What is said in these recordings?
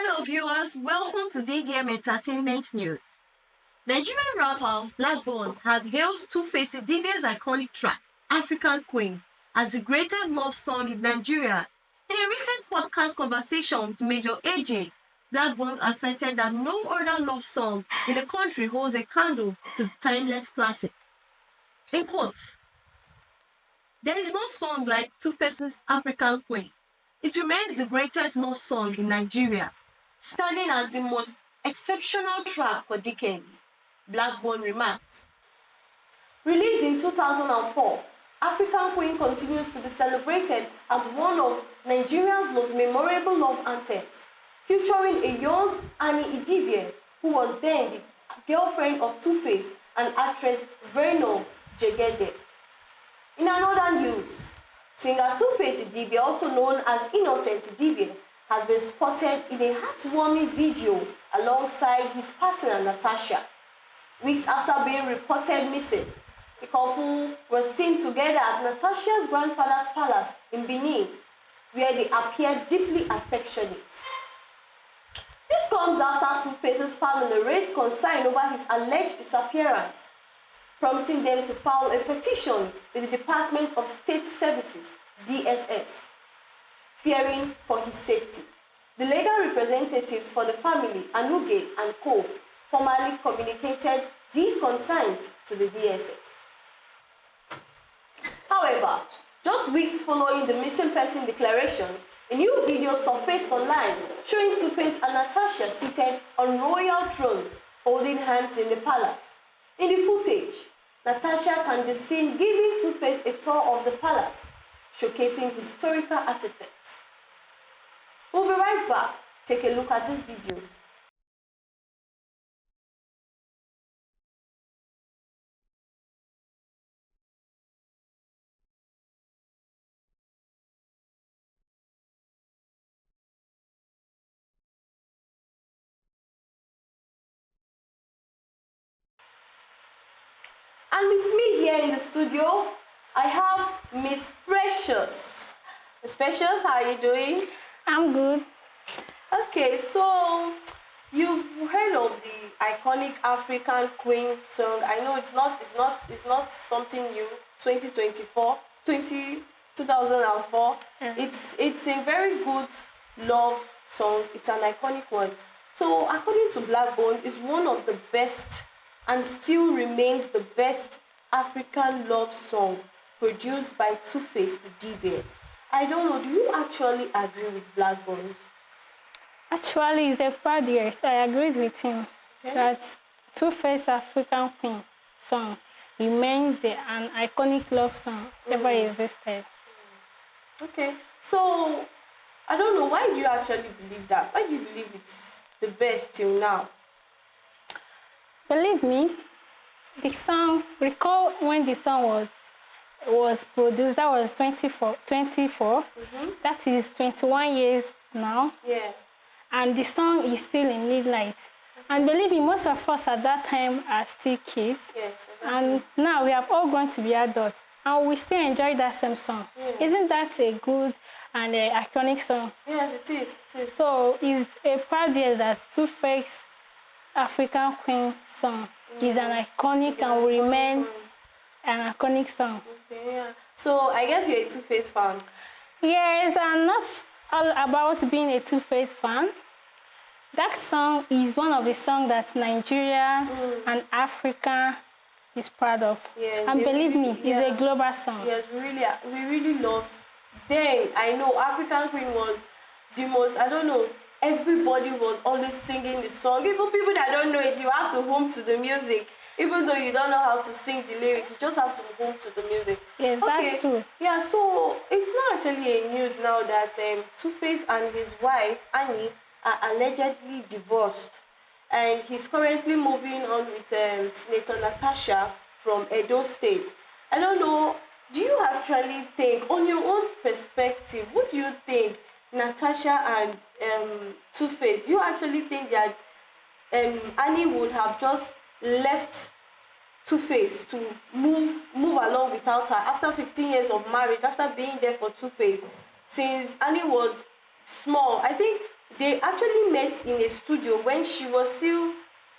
Hello viewers, welcome to DDM Entertainment News. Nigerian rapper Blaqbonez has hailed Two-Face Idibia's iconic track, African Queen, as the greatest love song in Nigeria. In a recent podcast conversation with Major AJ, Blaqbonez asserted that no other love song in the country holds a candle to the timeless classic. In quotes, "There is no song like Two-Face's African Queen. It remains the greatest love song in Nigeria, standing as the most exceptional track for decades," Blaqbonez remarked. Released in 2004, African Queen continues to be celebrated as one of Nigeria's most memorable love anthems, featuring a young Idibia, who was then the girlfriend of Two-Face and actress Vernon Jegede. In another news, singer Two-Face Idibia, also known as Innocent Idibia, has been spotted in a heartwarming video alongside his partner Natasha. Weeks after being reported missing, the couple were seen together at Natasha's grandfather's palace in Benin, where they appeared deeply affectionate. This comes after Two-Face's family raised concern over his alleged disappearance, prompting them to file a petition with the Department of State Services, DSS, fearing for his safety. The legal representatives for the family, Anuge and Co., formally communicated these concerns to the DSS. However, just weeks following the missing person declaration, a new video surfaced online showing Two-Face and Natasha seated on royal thrones, holding hands in the palace. In the footage, Natasha can be seen giving Two-Face a tour of the palace, showcasing historical artifacts. We'll be right back. Take a look at this video. And with me here in the studio, I have Miss Precious. Miss Precious, how are you doing? I'm good. Okay, so you've heard of the iconic African Queen song. I know it's not something new. 2024, 2004. It's a very good love song. It's an iconic one. So according to Blaqbonez, it's one of the best and still remains the best African love song produced by Two-Face Idibia. I don't know, do you actually agree with Blaqbonez? Actually, it's a proud yes. I agreed with him that Two-Face African Queen song remains an iconic love song ever existed. Okay, so I don't know, why do you actually believe that? Why do you believe it's the best till now? Believe me, the song, recall when the song was produced, that was 24. That is 21 years now. Yeah. And the song is still in midnight. And believe me, most of us at that time are still kids. Yes, exactly. And now we have all grown to be adults. And we still enjoy that same song. Yeah. Isn't that a good and iconic song? Yes, it is. It is. So it's a proud year that Two-Face African Queen song is an iconic and will remain an iconic song. Okay, yeah. So I guess you're a Two-Face fan. Yes, I'm not all about being a Two-Face fan. That song is one of the songs that Nigeria and Africa is proud of. Yes, and believe really, me, it's a global song. Yes, we really love. Then I know African Queen was the most, I don't know, everybody was always singing the song. Even people that don't know it, you have to hum to the music. Even though you don't know how to sing the lyrics, you just have to hum to the music. Yes, okay. That's true. Yeah, so it's not actually a news now that Two-Face and his wife, Annie, are allegedly divorced. And he's currently moving on with Senator Natasha from Edo State. I don't know, do you actually think, on your own perspective, what do you think Natasha and Two-Face, do you actually think that Annie would have just left Two-Face to move along without her after 15 years of marriage, after being there for Two-Face, since Annie was small? I think they actually met in a studio when she was still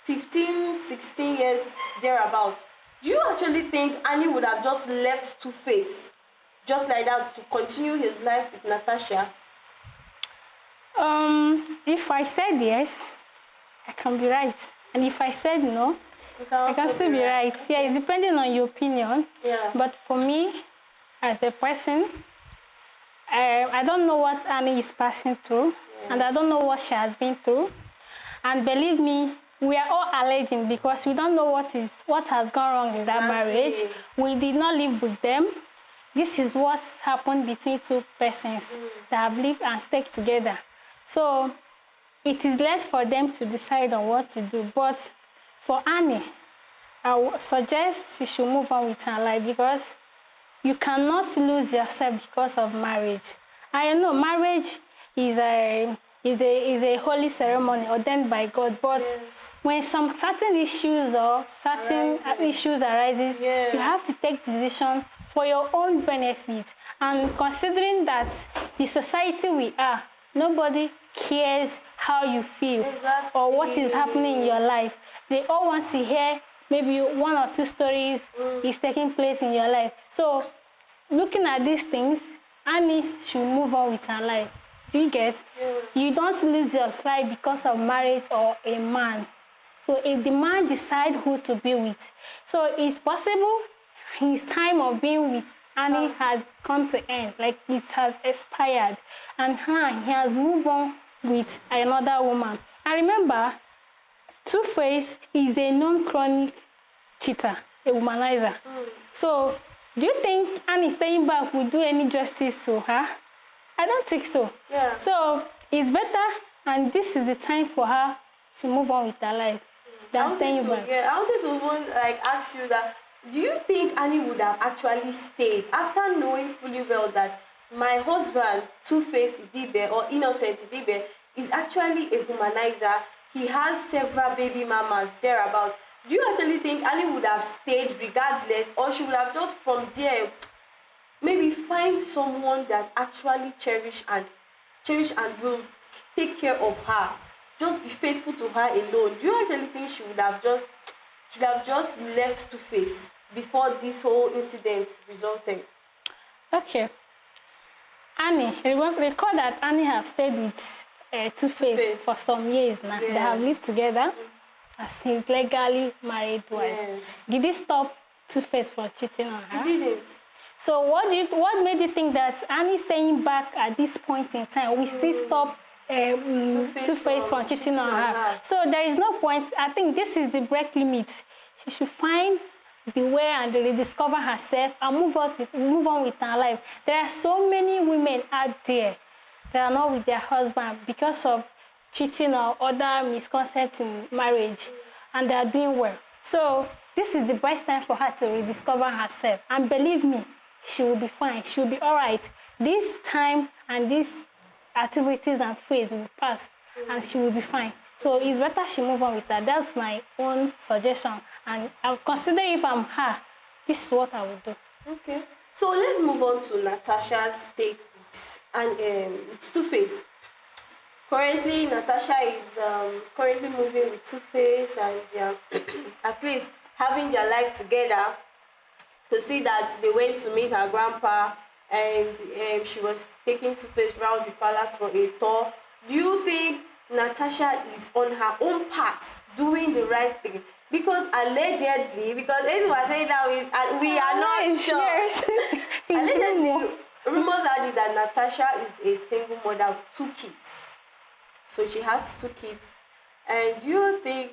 15, 16 years thereabout. Do you actually think Annie would have just left Two-Face just like that to continue his life with Natasha? If I said yes, I can be right. And if I said no, I can still be right. Yeah, it's depending on your opinion. Yeah. But for me, as a person, I don't know what Annie is passing through, and I don't know what she has been through. And believe me, we are all alleging because we don't know what has gone wrong in that marriage. We did not live with them. This is what happened between two persons that have lived and stayed together. So it is left for them to decide on what to do. But for Annie, I would suggest she should move on with her life because you cannot lose yourself because of marriage. I know marriage is a holy ceremony ordained by God, but when some certain issues or certain issues arises, you have to take decision for your own benefit. And considering that the society we are, nobody cares how you feel or what is happening in your life. They all want to hear maybe one or two stories is taking place in your life. So looking at these things, Annie should move on with her life. Do you get? You don't lose your life because of marriage or a man. So if the man decides who to be with, so it's possible his time of being with Annie has come to end, like it has expired, and he has moved on with another woman. And remember, Two-Face is a known chronic cheater, a womanizer. So do you think Annie staying back will do any justice to her? I don't think so. Yeah. So it's better, and this is the time for her to move on with her life than staying back. Yeah, I wanted to even ask you that. Do you think Annie would have actually stayed after knowing fully well that my husband, Two-Face Idibia or Innocent Idibia, is actually a womanizer? He has several baby mamas thereabout. Do you actually think Annie would have stayed regardless, or she would have just from there maybe find someone that actually cherish and will take care of her, just be faithful to her alone? Do you actually think she would have just left Two-Face before this whole incident resulted? Okay. Annie, recall that Annie have stayed with Two-Face for some years now. They have lived together as his legally married wife. Did he stop Two-Face from cheating on her? He didn't. So what made you think that Annie staying back at this point in time will still stop Two-Face from cheating on her? So there is no point. I think this is the break limit. She should find the way and rediscover herself and move on with her life. There are so many women out there that are not with their husband because of cheating or other misconceptions in marriage, and they are doing well. So this is the best time for her to rediscover herself. And believe me, she will be fine. She will be all right. This time and these activities and phase will pass, and she will be fine. So it's better she move on with that. That's my own suggestion. And I'll consider if I'm her, this is what I would do. Okay. So let's move on to Natasha's take with Two-Face. Currently, Natasha is currently moving with Two-Face and at least having their life together. To see that they went to meet her grandpa and she was taking Two-Face around the palace for a tour. Do you think Natasha is on her own path doing the right thing? Because allegedly, because anything we're saying now is, and we are not sure. Allegedly, rumors are that Natasha is a single mother with 2 kids. So she has 2 kids. And do you think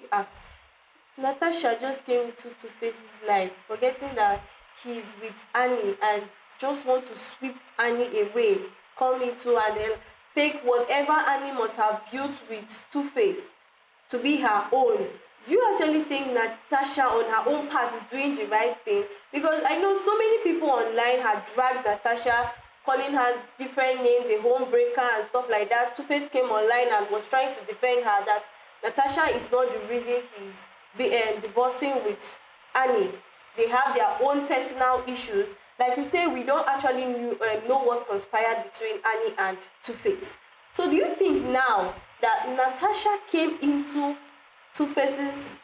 Natasha just came into Two-Face's life, forgetting that he's with Annie and just want to sweep Annie away, come into and then take whatever Annie must have built with Two-Face to be her own? Do you actually think Natasha on her own path is doing the right thing? Because I know so many people online have dragged Natasha, calling her different names, a homebreaker and stuff like that. Two-Face came online and was trying to defend her that Natasha is not the reason he's divorcing with Annie. They have their own personal issues. Like you say, we don't actually know what conspired between Annie and Two-Face. So do you think now that Natasha came into Two-Face's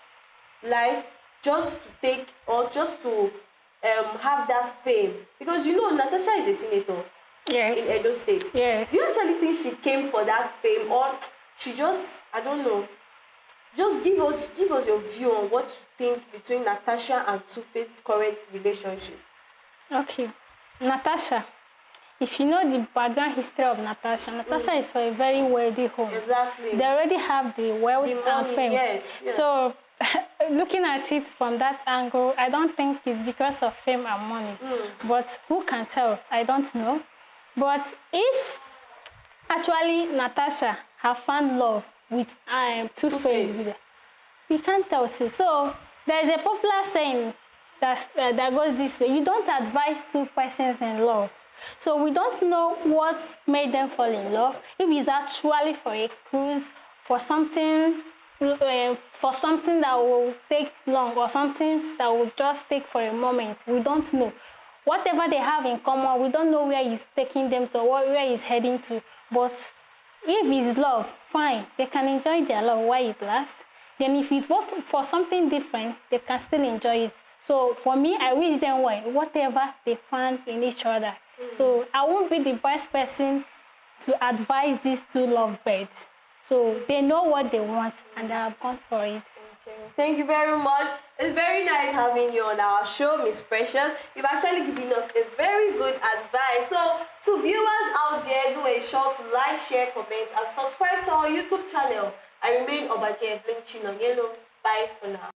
life just to take or just to have that fame? Because you know Natasha is a senator Yes. in Edo State. Yes. Do you actually think she came for that fame, or she just, I don't know, just give us your view on what you think between Natasha and Two-Face's current relationship? Okay. Natasha. If you know the background history of Natasha, Natasha is from a very wealthy home. Exactly. They already have the wealth The and money, fame. yes. So, looking at it from that angle, I don't think it's because of fame and money. But who can tell? I don't know. But if actually Natasha have found love with Two-Face. Two-Face, we can't tell too. So, there is a popular saying that goes this way: you don't advise two persons in love. So we don't know what made them fall in love. If it's actually for a cruise, for something that will take long, or something that will just take for a moment, we don't know. Whatever they have in common, we don't know where he's taking them to, or where he's heading to. But if it's love, fine, they can enjoy their love while it lasts. Then if it's for something different, they can still enjoy it. So for me, I wish them well, whatever they find in each other. So I won't be the best person to advise these two lovebirds. So they know what they want and they have gone for it. Okay. Thank you very much. It's very nice having you on our show, Miss Precious. You've actually given us a very good advice. So to viewers out there, do ensure to like, share, comment, and subscribe to our YouTube channel. I remain Obaje Blinchino Yellow. Bye for now.